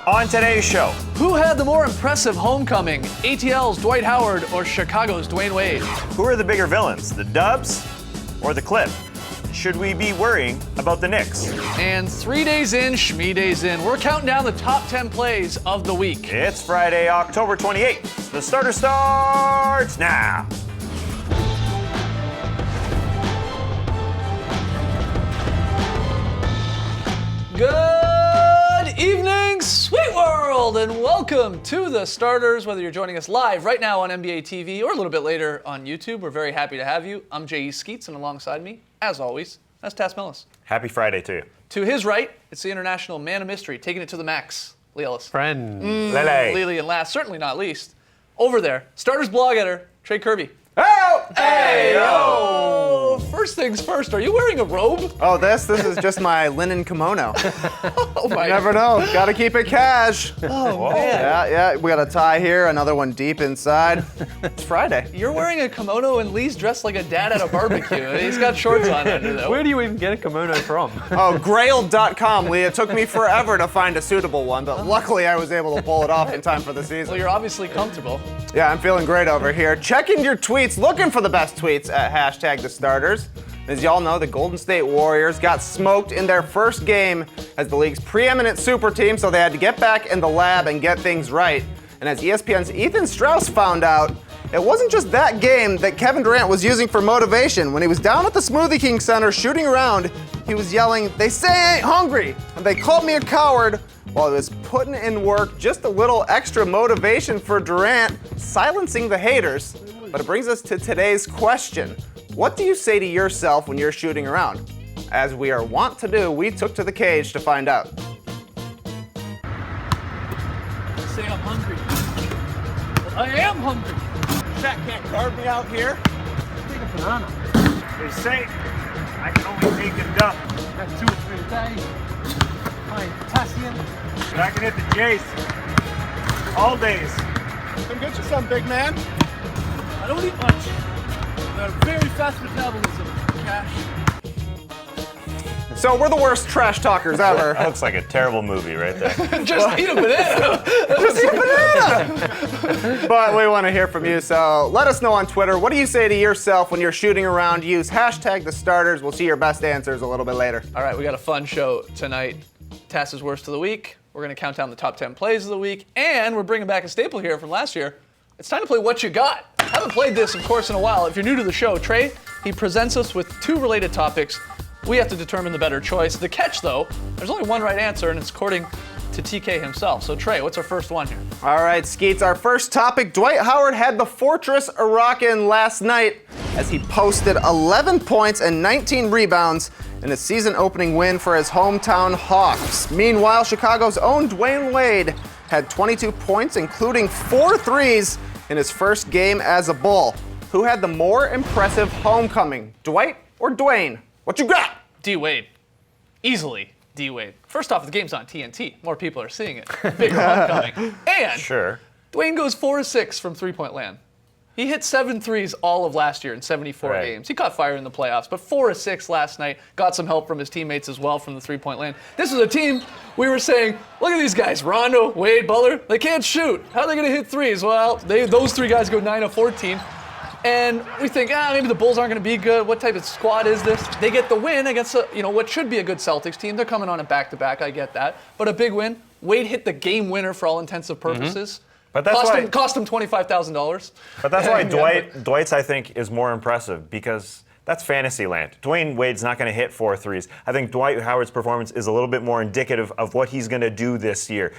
On today's show, Who had the more impressive homecoming? ATL's Dwight Howard or Chicago's Dwayne Wade? who are the bigger villains, the Dubs or the Clip? Should we be worrying about the Knicks? And 3 days in, Shmee days in, we're counting down the top 10 plays of the week. It's Friday, October 28th. The starter starts now. Good evening, Sweet World, and welcome to the starters. Whether you're joining us live right now on NBA TV or a little bit later on YouTube, we're very happy to have you. I'm J.E. Skeets, and alongside me, as always, that's Tass Mellis. Happy Friday to you. To his right, it's the international man of mystery, taking it to the max, Lee Ellis. Friend. Lele. Lily, and last, certainly not least, over there, starters blog editor, Trey Kirby. Oh! Hey, yo! First things first, are you wearing a robe? Oh, this is just my linen kimono. Oh my You never know. Gotta keep it cash. Oh, man. Yeah, we got a tie here, another one deep inside. It's Friday. You're wearing a kimono and Lee's dressed like a dad at a barbecue. He's got shorts on under though. Where do you even get a kimono from? Oh, Grailed.com, Lee. It took me forever to find a suitable one, but luckily I was able to pull it off in time for the Well, season. you're obviously comfortable. Yeah, I'm feeling great over here. Checking your tweets, looking for the best tweets at hashtag the starters. As y'all know, the Golden State Warriors got smoked in their first game as the league's preeminent super team, so they had to get back in the lab and get things right. And as ESPN's Ethan Strauss found out, it wasn't just that game that Kevin Durant was using for motivation. When he was down at the Smoothie King Center shooting around, he was yelling, "They say I ain't hungry, and they called me a coward," while he was putting in work. Just a little extra motivation for Durant, silencing the haters. But it brings us to today's question. What do you say to yourself when you're shooting around? As we are wont to do, we took to the cage to find out. Say I'm hungry. I am hungry. Shaq can't guard me out here. Take a banana. They say I can only take a duck, Got 2 or 3 a day. High potassium. but I can hit the Jays all days. Come get you some, big man. I don't eat much. I have very fast metabolism. Cash. So we're the worst trash talkers ever. That looks like a terrible movie right there. Just eat a banana. Just eat a banana! But we want to hear from you, so let us know on Twitter. What do you say to yourself when you're shooting around? Use hashtag the starters. We'll see your best answers a little bit later. All right, we got a fun show tonight. Tass's worst of the week. We're going to count down the top 10 plays of the week, and we're bringing back a staple here from last year. It's time to play What You Got. Haven't played this, of course, in a while. If you're new to the show, Trey, he presents us with 2 related topics. We have to determine the better choice. The catch, though, there's only one right answer, and it's according to TK himself. So, Trey, what's our first one here? All right, Skeets, our first topic. Dwight Howard had the Fortress a-rockin' last night as he posted 11 points and 19 rebounds in a season-opening win for his hometown Hawks. Meanwhile, Chicago's own Dwayne Wade had 22 points, including 4 threes in his first game as a Bull. Who had the more impressive homecoming, Dwight or Dwayne? What you got? D-Wade. Easily D-Wade. First off, the game's on TNT. More people are seeing it. Bigger homecoming. And Sure. Dwayne goes 4 of 6 from three-point land. He hit 7 threes all of last year in 74 Right. games. He caught fire in the playoffs, but 4 of 6 last night. Got some help from his teammates as well from the three-point land. This is a team we were saying, look at these guys, Rondo, Wade, Butler. They can't shoot. How are they going to hit threes? Well, those 3 guys go 9 of 14. And we think, maybe the Bulls aren't going to be good. What type of squad is this? They get the win against what should be a good Celtics team. They're coming on a back-to-back. I get that, but a big win. Wade hit the game winner for all intents and purposes. But that's cost him $25,000. But that's why Dwight's, I think, is more impressive because that's fantasy land. Dwayne Wade's not going to hit 4 threes. I think Dwight Howard's performance is a little bit more indicative of what he's going to do this year.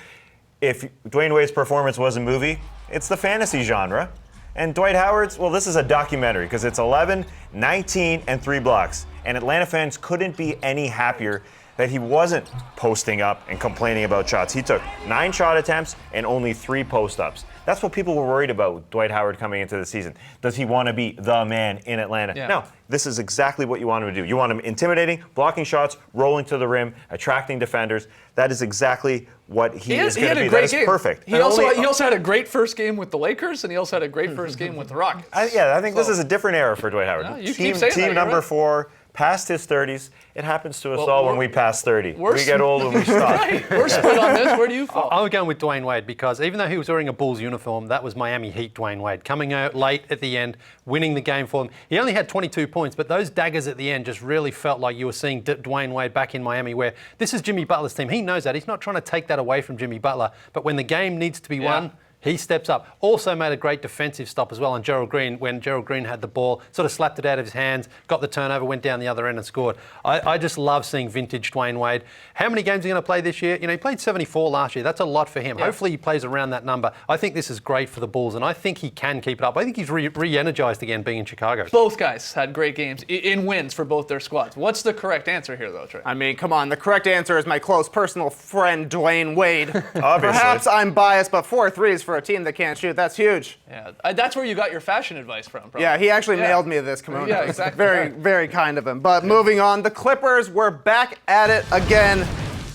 If Dwayne Wade's performance was a movie, it's the fantasy genre. And Dwight Howard's, well, this is a documentary because it's 11, 19, and 3 blocks. And Atlanta fans couldn't be any happier that he wasn't posting up and complaining about shots. He took 9 shot attempts and only 3 post-ups. That's what people were worried about with Dwight Howard coming into the season. Does he want to be the man in Atlanta? Yeah. No, this is exactly what you want him to do. You want him intimidating, blocking shots, rolling to the rim, attracting defenders. That is exactly what he is going to be. That is perfect. He also had a great first game with the Lakers, and he also had a great first game with the Rockets. I think this is a different era for Dwight Howard. No, you keep saying that, team you're number right. 4, past his 30s. It happens to us Well, all when we pass 30. We get old when we stop. Right. We're split on this. Where do you fall? I would go with Dwayne Wade because even though he was wearing a Bulls uniform, that was Miami Heat Dwayne Wade. Coming out late at the end, winning the game for them. He only had 22 points, but those daggers at the end just really felt like you were seeing Dwayne Wade back in Miami, where this is Jimmy Butler's team. He knows that. He's not trying to take that away from Jimmy Butler, but when the game needs to be won, he steps up. Also made a great defensive stop as well on Gerald Green when Gerald Green had the ball, sort of slapped it out of his hands, got the turnover, went down the other end and scored. I just love seeing vintage Dwayne Wade. How many games are he going to play this year? You know, he played 74 last year. That's a lot for him. Yeah. Hopefully he plays around that number. I think this is great for the Bulls, and I think he can keep it up. I think he's re-energized again being in Chicago. Both guys had great games in wins for both their squads. What's the correct answer here, though, Trey? I mean, come on. The correct answer is my close personal friend, Dwayne Wade. Obviously. Perhaps I'm biased, but 4 threes for a team that can't shoot. That's huge. Yeah, that's where you got your fashion advice from. Probably. Yeah, he actually mailed me this kimono. Yeah, exactly. Very, very kind of him. But moving on, the Clippers were back at it again,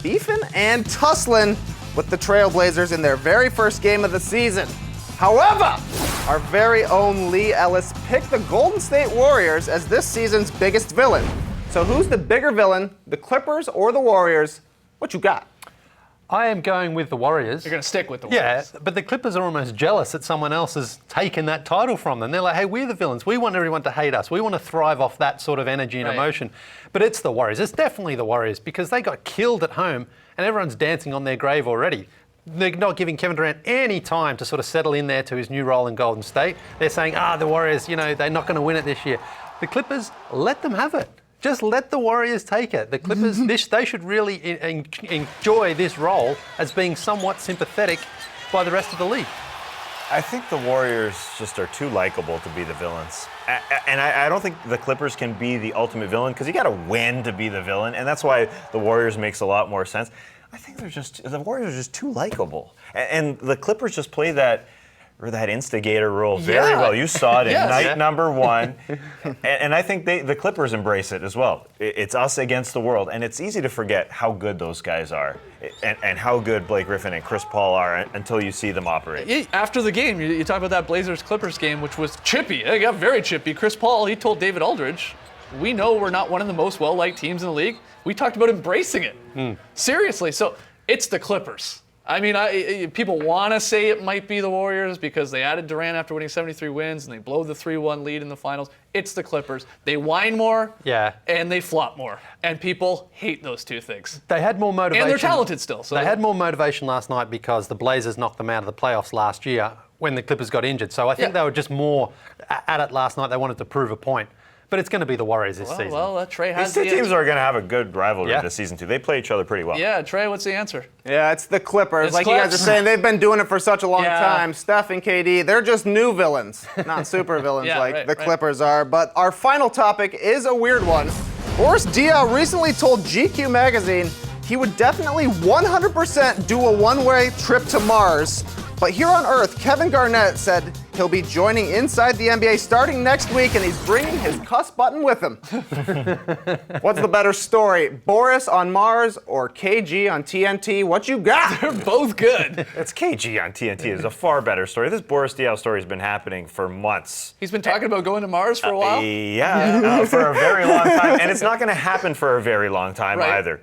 beefing and tussling with the Trailblazers in their very first game of the season. However, our very own Lee Ellis picked the Golden State Warriors as this season's biggest villain. So who's the bigger villain, the Clippers or the Warriors? What you got? I am going with the Warriors. You're going to stick with the Yeah, Warriors. but the Clippers are almost jealous that someone else has taken that title from them. They're like, hey, we're the villains. We want everyone to hate us. We want to thrive off that sort of energy and Right. emotion. But it's the Warriors. It's definitely the Warriors because they got killed at home and everyone's dancing on their grave already. They're not giving Kevin Durant any time to sort of settle in there to his new role in Golden State. They're saying, the Warriors, you know, they're not going to win it this year. The Clippers, let them have it. Just let the Warriors take it. The Clippers, they should really enjoy this role as being somewhat sympathetic by the rest of the league. I think the Warriors just are too likable to be the villains. And I don't think the Clippers can be the ultimate villain because you got to win to be the villain. And that's why the Warriors makes a lot more sense. I think the Warriors are just too likable. And the Clippers just play that instigator role very Yeah. well. You saw it in Yes. night number 1. and I think the Clippers embrace it as well. It's us against the world. And it's easy to forget how good those guys are and how good Blake Griffin and Chris Paul are until you see them operate. Yeah, after the game, you talk about that Blazers-Clippers game, which was chippy. It got very chippy. Chris Paul, he told David Aldridge, we know we're not one of the most well-liked teams in the league. We talked about embracing it. Seriously. So it's the Clippers. I mean, people want to say it might be the Warriors because they added Durant after winning 73 wins and they blow the 3-1 lead in the finals. It's the Clippers. They whine more and they flop more. And people hate those two things. They had more motivation. And they're talented still. So They had more motivation last night because the Blazers knocked them out of the playoffs last year when the Clippers got injured. So I think they were just more at it last night. They wanted to prove a point. But it's going to be the Warriors this season. Well, Trey has These two the teams answer. are going to have a good rivalry Yeah. this season, too. They play each other pretty well. Yeah, Trey, what's the answer? Yeah, it's the Clippers. It's Like you guys are Clips. saying, they've been doing it for such a long Yeah. time. Steph and KD, they're just new villains, not super villains Yeah, like right, the right. Clippers are. But our final topic is a weird one. Boris Diaw recently told GQ magazine he would definitely 100% do a one-way trip to Mars. But here on Earth, Kevin Garnett said he'll be joining Inside the NBA starting next week, and he's bringing his cuss button with him. What's the better story, Boris on Mars or KG on TNT? What you got? They're both good. It's KG on TNT is a far better story. This Boris Diaw story has been happening for months. He's been talking about going to Mars for a while. For a very long time. And it's not going to happen for a very long time Right. either.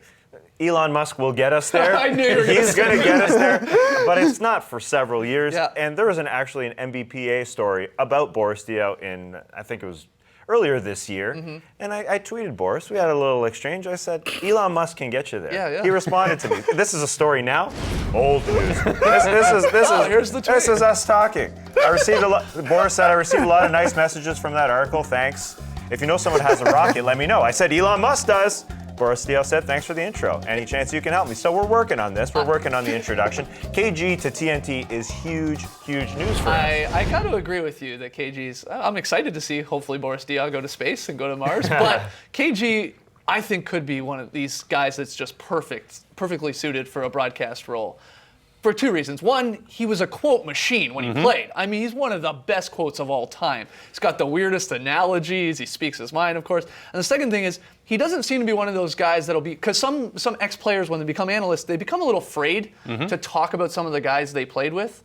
Elon Musk will get us there. I knew you were gonna He's going to get us there. But it's not for several years. Yeah. And there was actually an MBPA story about Boris Diaw in, I think it was earlier this year. Mm-hmm. And I tweeted Boris. We had a little exchange. I said, Elon Musk can get you there. Yeah. He responded to me. This is a story now. Old news. Here's the tweet. This is us talking. Boris said, I received a lot of nice messages from that article. Thanks. If you know someone has a rocket, let me know. I said, Elon Musk does. Boris Diaw said, thanks for the intro. Any chance you can help me? So we're working on this. We're working on the introduction. KG to TNT is huge, huge news for us. I got to agree with you that KG's. I'm excited to see hopefully Boris Diaw go to space and go to Mars. But KG, I think, could be one of these guys that's just perfectly suited for a broadcast role. For two reasons. One, he was a quote machine when he played. I mean, he's one of the best quotes of all time. He's got the weirdest analogies. He speaks his mind, of course. And the second thing is, he doesn't seem to be one of those guys that'll be, because some ex-players, when they become analysts, they become a little afraid to talk about some of the guys they played with.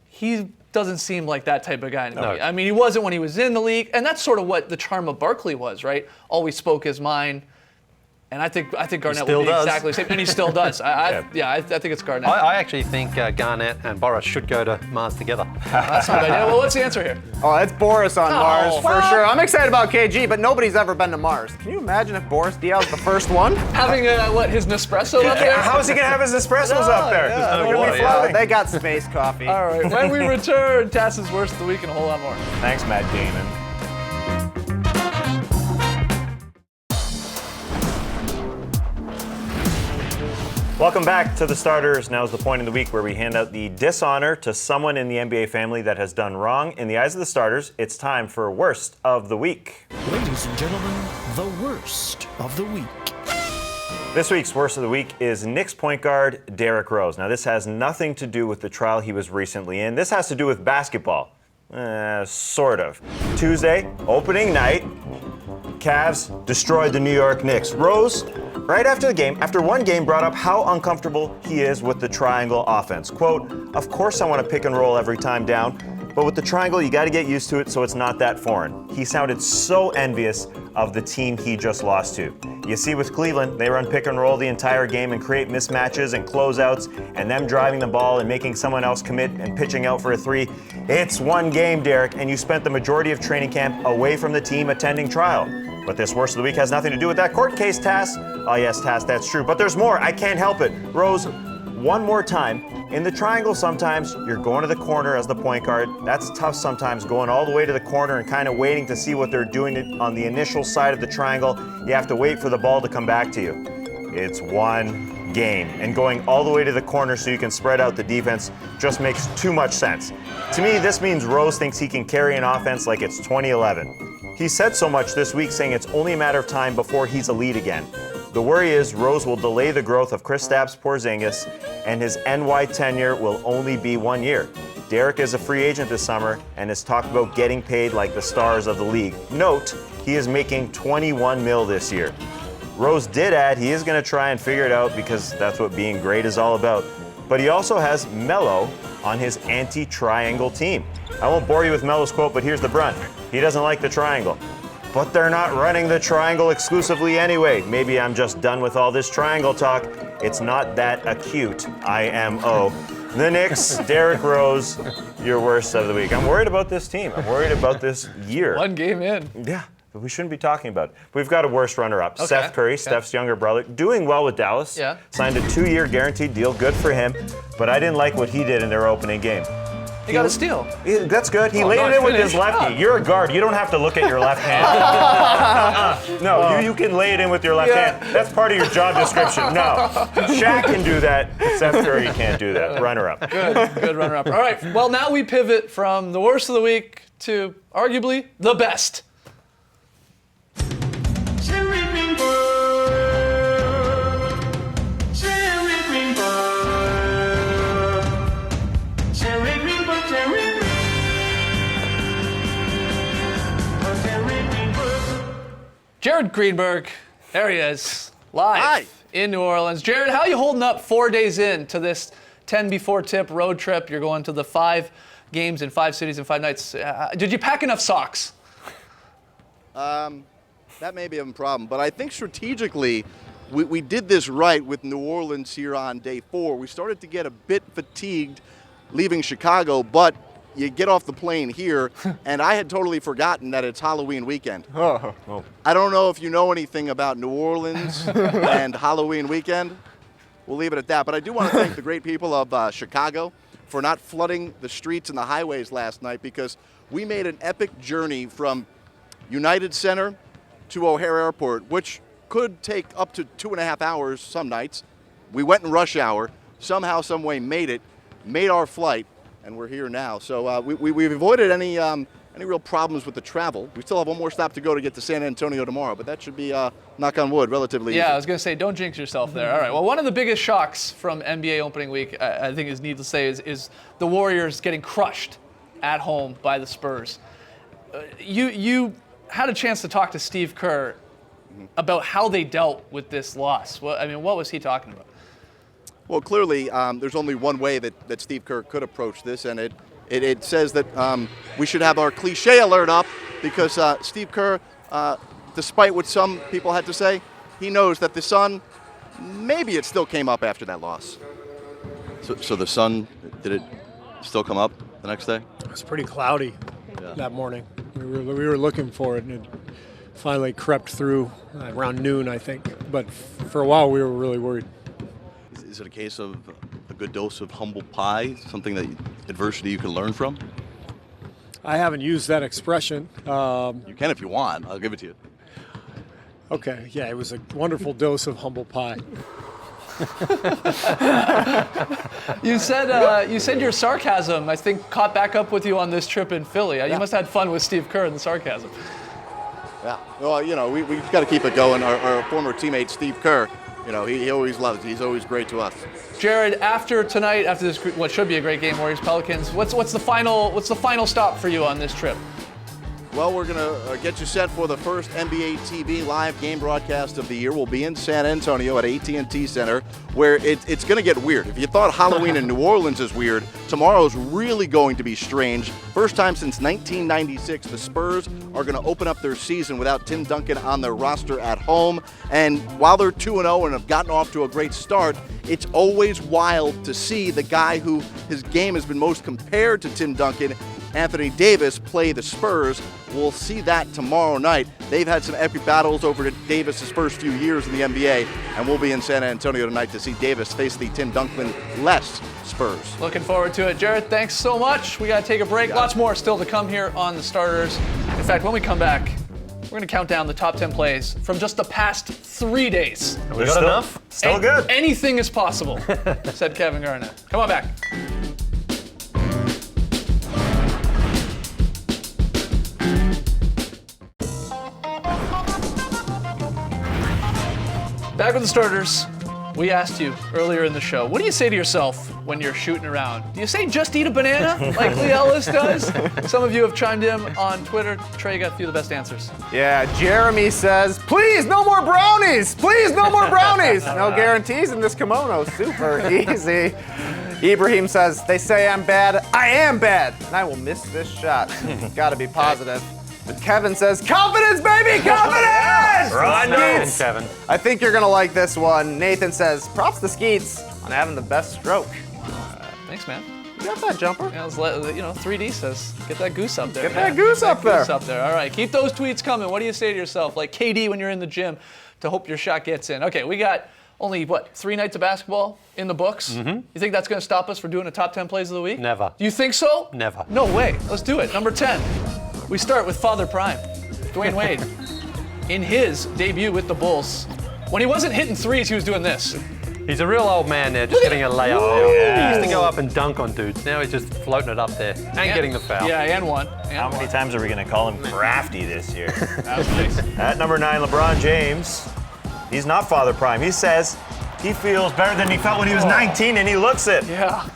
He doesn't seem like that type of guy to me. No. I mean, he wasn't when he was in the league, and that's sort of what the charm of Barkley was, right? Always spoke his mind. And I think Garnett still will be does. exactly the same, and he still does. I think it's Garnett. I actually think Garnett and Boris should go to Mars together. That's not a bad idea. Well, what's the answer here? Oh, it's Boris on Oh, Mars for what? sure. I'm excited about KG, but nobody's ever been to Mars. Can you imagine if Boris Diaw's the first one? Having his Nespresso up there? How is he going to have his espressos up there? yeah, He's gonna water, be yeah. floating. They got space coffee. All right, when we return, Tass's Worst of the Week and a whole lot more. Thanks, Matt Damon. Welcome back to the Starters. Now is the point in the week where we hand out the dishonor to someone in the NBA family that has done wrong. In the eyes of the starters, it's time for Worst of the Week. Ladies and gentlemen, the worst of the week. This week's Worst of the Week is Knicks point guard Derrick Rose. Now, this has nothing to do with the trial he was recently in. This has to do with basketball. Sort of. Tuesday, opening night, Cavs destroyed the New York Knicks. Rose, right after the game, after one game, brought up how uncomfortable he is with the triangle offense. Quote, "Of course I want to pick and roll every time down, but with the triangle, you got to get used to it so it's not that foreign." He sounded so envious of the team he just lost to. You see with Cleveland, they run pick and roll the entire game and create mismatches and closeouts, and them driving the ball and making someone else commit and pitching out for a three. It's one game, Derek, and you spent the majority of training camp away from the team attending trial. But this Worst of the Week has nothing to do with that court case, Tass. Oh yes, Tass, that's true. But there's more. I can't help it. Rose, one more time. In the triangle, sometimes you're going to the corner as the point guard. That's tough sometimes, going all the way to the corner and kind of waiting to see what they're doing on the initial side of the triangle. You have to wait for the ball to come back to you. It's one game. And going all the way to the corner so you can spread out the defense just makes too much sense. To me, this means Rose thinks he can carry an offense like it's 2011. He said so much this week, saying it's only a matter of time before he's elite again. The worry is Rose will delay the growth of Kristaps Porzingis, and his NY tenure will only be 1 year. Derek is a free agent this summer and has talked about getting paid like the stars of the league. Note, he is making $21 million this year. Rose did add he is going to try and figure it out because that's what being great is all about. But he also has Melo on his anti-triangle team. I won't bore you with Melo's quote, but here's the brunt. He doesn't like the triangle. But they're not running the triangle exclusively anyway. Maybe I'm just done with all this triangle talk. It's not that acute, IMO. The Knicks, Derrick Rose, your Worst of the Week. I'm worried about this team. I'm worried about this year. One game in. Yeah, but we shouldn't be talking about it. We've got a worst runner-up. Okay. Seth Curry, Okay. Steph's younger brother, doing well with Dallas. Yeah. Signed a 2-year guaranteed deal. Good for him. But I didn't like what he did in their opening game. He got a steal. That's good. He Oh, laid no, it in with finish. his lefty. Yeah. You're a guard. You don't have to look at your left hand. No, you can lay it in with your left Yeah. hand. That's part of your job description. No. Shaq can do that. Seth Curry can't do that. Runner up. Good runner-up. All right, well, now we pivot from the Worst of the Week to arguably the best. Jared Greenberg, there he is, live in New Orleans. Jared, how are you holding up 4 days in to this 10 before tip road trip? You're going to the 5 games in 5 cities in 5 nights. Did you pack enough socks? That may be a problem, but I think strategically we did this right with New Orleans here on day 4. We started to get a bit fatigued leaving Chicago, but you get off the plane here, and I had totally forgotten that it's Halloween weekend. I don't know if you know anything about New Orleans and Halloween weekend. We'll leave it at that. But I do want to thank the great people of Chicago for not flooding the streets and the highways last night, because we made an epic journey from United Center to O'Hare Airport, which could take up to 2.5 hours some nights. We went in rush hour, somehow, some way made it, made our flight, and we're here now. So we've avoided any real problems with the travel. We still have one more stop to go to get to San Antonio tomorrow, but that should be, knock on wood, relatively Yeah, easy. I was going to say, don't jinx yourself there. All right, well, one of the biggest shocks from NBA opening week, I think is needless to say, is the Warriors getting crushed at home by the Spurs. You had a chance to talk to Steve Kerr about how they dealt with this loss. What was he talking about? Well, clearly, there's only one way that Steve Kerr could approach this, and it It says that we should have our cliche alert up because Steve Kerr, despite what some people had to say, he knows that the sun, maybe it still came up after that loss. So the sun, did it still come up the next day? It was pretty cloudy that morning. We were looking for it, and it finally crept through around noon, I think. But for a while, we were really worried. Is it a case of a good dose of humble pie, something that adversity you can learn from? I haven't used that expression. You can if you want. I'll give it to you. Okay, yeah, it was a wonderful dose of humble pie. You said your sarcasm, I think, caught back up with you on this trip in Philly. You must have had fun with Steve Kerr and the sarcasm. Yeah. Well, we've got to keep it going. Our former teammate, Steve Kerr, he always loves it. He's always great to us. Jared, after tonight, after this, what should be a great game, Warriors Pelicans, what's the final stop for you on this trip? Well, we're going to get you set for the first NBA TV live game broadcast of the year. We'll be in San Antonio at AT&T Center, where it's going to get weird. If you thought Halloween in New Orleans is weird, tomorrow's really going to be strange. First time since 1996, the Spurs are going to open up their season without Tim Duncan on their roster at home. And while they're 2-0 and have gotten off to a great start, it's always wild to see the guy who his game has been most compared to Tim Duncan, Anthony Davis, play the Spurs. We'll see that tomorrow night. They've had some epic battles over Davis's first few years in the NBA, and we'll be in San Antonio tonight to see Davis face the Tim Duncan-less Spurs. Looking forward to it. Jared, thanks so much. We got to take a break. Lots more still to come here on The Starters. In fact, when we come back, we're going to count down the top 10 plays from just the past 3 days. We got enough? Still good. Anything is possible, said Kevin Garnett. Come on back. Back with The Starters. We asked you earlier in the show, what do you say to yourself when you're shooting around? Do you say just eat a banana like Lee Ellis does? Some of you have chimed in on Twitter. Trey got a few of the best answers. Yeah, Jeremy says, please, no more brownies! Please, no more brownies! No guarantees in this kimono. Super easy. Ibrahim says, they say I'm bad. I am bad, and I will miss this shot. Gotta be positive. But Kevin says, confidence, baby, confidence! Right, Kevin. I think you're gonna like this one. Nathan says, props to Skeets on having the best stroke. Thanks, man. You got that jumper? Yeah, 3D says, get that goose up there. Get that goose up there. Goose up there. All right, keep those tweets coming. What do you say to yourself, like KD when you're in the gym, to hope your shot gets in? Okay, we got only, 3 nights of basketball in the books? Mm-hmm. You think that's going to stop us from doing a top 10 plays of the week? Never. Do you think so? Never. No way. Let's do it. Number 10. We start with Father Prime, Dwayne Wade. In his debut with the Bulls, when he wasn't hitting threes, he was doing this. He's a real old man there, just getting a layup there. He used to go up and dunk on dudes. Now he's just floating it up there and getting the foul. Yeah, and one. How many times are we going to call him crafty this year? That was nice. At number 9, LeBron James. He's not Father Prime. He says he feels better than he felt when he was 19, and he looks it. Yeah.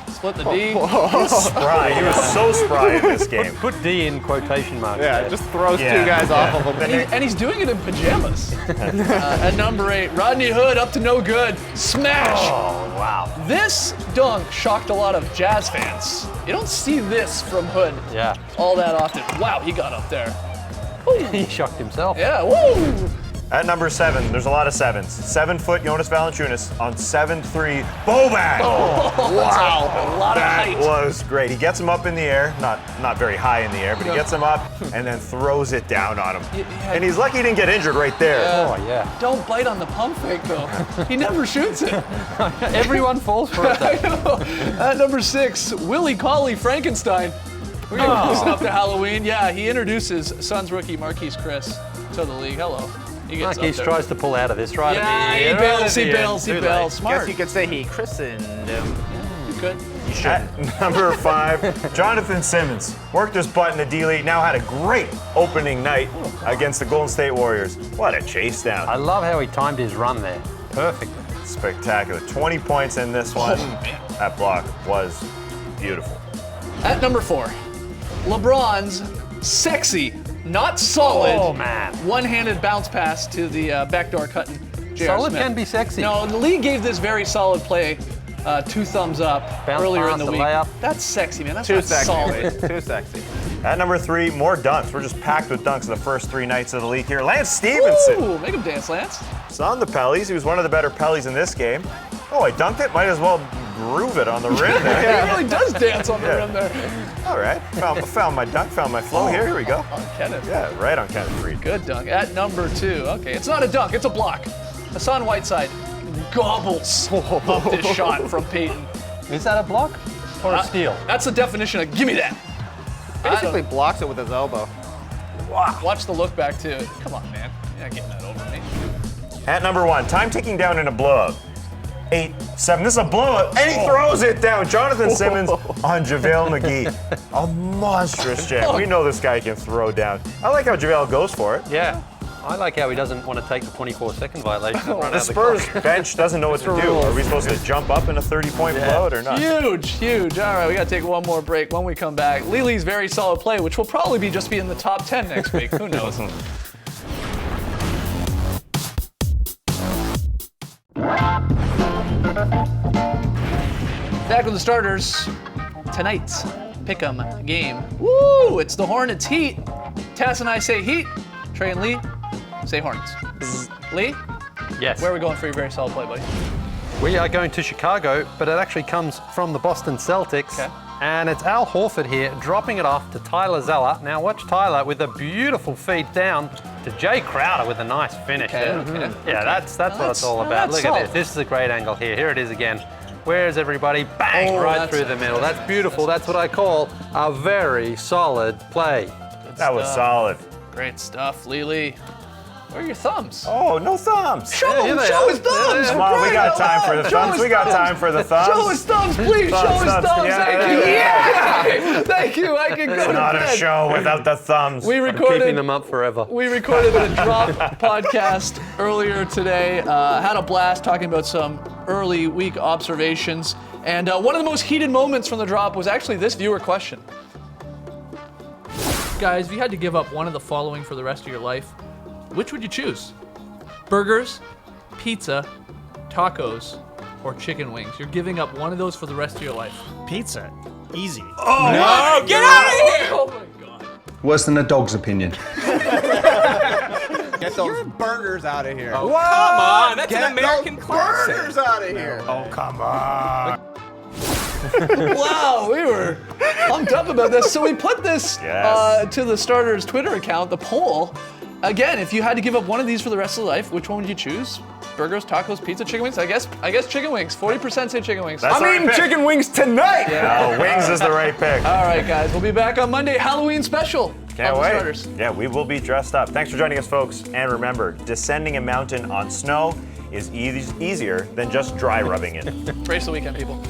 Split the D. He's spry. He was so spry in this game. Put D in quotation marks. Yeah, there. just throws Yeah. 2 guys off of him. And he's doing it in pajamas. At number 8, Rodney Hood up to no good. Smash! Oh, wow. This dunk shocked a lot of Jazz fans. You don't see this from Hood Yeah. all that often. Wow, he got up there. He shocked himself. Yeah, woo! At number 7, there's a lot of 7s. 7-foot Jonas Valanciunas on 7-3. Boban! Wow, a lot of That height. was great. He gets him up in the air, not very high in the air, but he gets him up and then throws it down on him. Yeah. And he's lucky he didn't get injured right there. Oh, yeah. Don't bite on the pump fake, though. He never shoots it. Everyone falls for it. I know. At number 6, Willie Cauley Frankenstein. We're going to listen up to Halloween. Yeah, he introduces Suns rookie Marquise Chris to the league. Hello. He gets Marquise up there. tries to pull out of this right Yeah, at the he end. bails, right at he the bails, end. he Too bails. late. Smart. Guess you could say he christened him. You could. At number 5, Jonathan Simmons worked his butt in the D-League, now had a great opening night against the Golden State Warriors. What a chase down. I love how he timed his run there. Perfectly. Spectacular. 20 points in this one. That block was beautiful. At number 4, LeBron's sexy, not solid, Oh, man. one-handed bounce pass to the backdoor cutting J.R. Solid Smith. can be sexy. No, the league gave this very solid play 2 thumbs up Bounce earlier in pass, the a week. layup. That's sexy, man. That's Too not sexy. solid. Too sexy. At number 3, more dunks. We're just packed with dunks in the first 3 nights of the league here. Lance Stevenson. Ooh, make him dance, Lance. It's on the Pellies. He was one of the better Pellies in this game. Oh, I dunked it. Might as well groove it on the rim there. He really does dance on the rim there. All right. Found my dunk. Found my flow here. Here we go. On Kenneth. Yeah, right on Kenneth Faried. Good dunk. At number 2. Okay, it's not a dunk, it's a block. Hassan Whiteside gobbles up this shot from Peyton. Is that a block or a steal? That's the definition of give me that. Basically blocks it with his elbow. Watch the look back too. Come on, man. You're not getting that over me. At number 1, time ticking down in a blowout. 8-7. This is a blowout, and he throws it down. Jonathan Simmons on JaVale McGee. A monstrous jam. We know this guy can throw down. I like how JaVale goes for it. Yeah. I like how he doesn't want to take the 24-second violation and run The out the Spurs clock. bench doesn't know what to do. Are we supposed to jump up in a 30-point blowout or not? Huge, huge. All right, we got to take one more break. When we come back, Lili's very solid play, which will probably be just be in the top 10 next week. Who knows? Back with the starters. Tonight's Pick'em game. Woo! It's the Hornets Heat. Taz and I say Heat. Trey and Lee say Hornets. Lee, Yes. where are we going for your very solid play, buddy? We are going to Chicago, but it actually comes from the Boston Celtics. Okay. And it's Al Horford here, dropping it off to Tyler Zeller. Now watch Tyler with a beautiful feed down to Jay Crowder with a nice finish there. Okay. Yeah, that's what it's all Now about. that's Look at solid. this. This is a great angle here. Here it is again. Where's everybody? Bang! Oh, right that's through the it. middle. That's beautiful. That's what I call a very solid play. That was solid. Great stuff, Lili. Where are your thumbs? Oh, no thumbs. Show here him, they show are. his thumbs. Come on, we got time for the Show thumbs. his We got thumbs. time for the thumbs. Show his thumbs, please. Thumbs, Show his thumbs. thumbs. Yeah, Thank you. yeah, Yeah. Thank you. I can go to Not a bed. show without the thumbs. We Keeping recorded. them up forever. We recorded a drop podcast earlier today. Had a blast talking about some early week observations. And one of the most heated moments from the drop was actually this viewer question. Guys, if you had to give up one of the following for the rest of your life, which would you choose? Burgers, pizza, tacos, or chicken wings? You're giving up one of those for the rest of your life. Pizza. Easy. Get out of here! Oh my God. Worse than a dog's opinion. Get those burgers out of here. Come on, that's Get an American those classic. burgers out of here. Oh, come on. Wow, we were pumped up about this. So we put this Yes. to the starters' Twitter account, the poll. Again, if you had to give up one of these for the rest of life, which one would you choose? Burgers, tacos, pizza, chicken wings? I guess chicken wings. 40% say chicken wings. That's the right pick. wings tonight. Oh, wings is the right pick. All right, guys, we'll be back on Monday, Halloween special. Can't of the wait. starters. Yeah, we will be dressed up. Thanks for joining us, folks. And remember, descending a mountain on snow is easier than just dry rubbing it. Brace the weekend, people.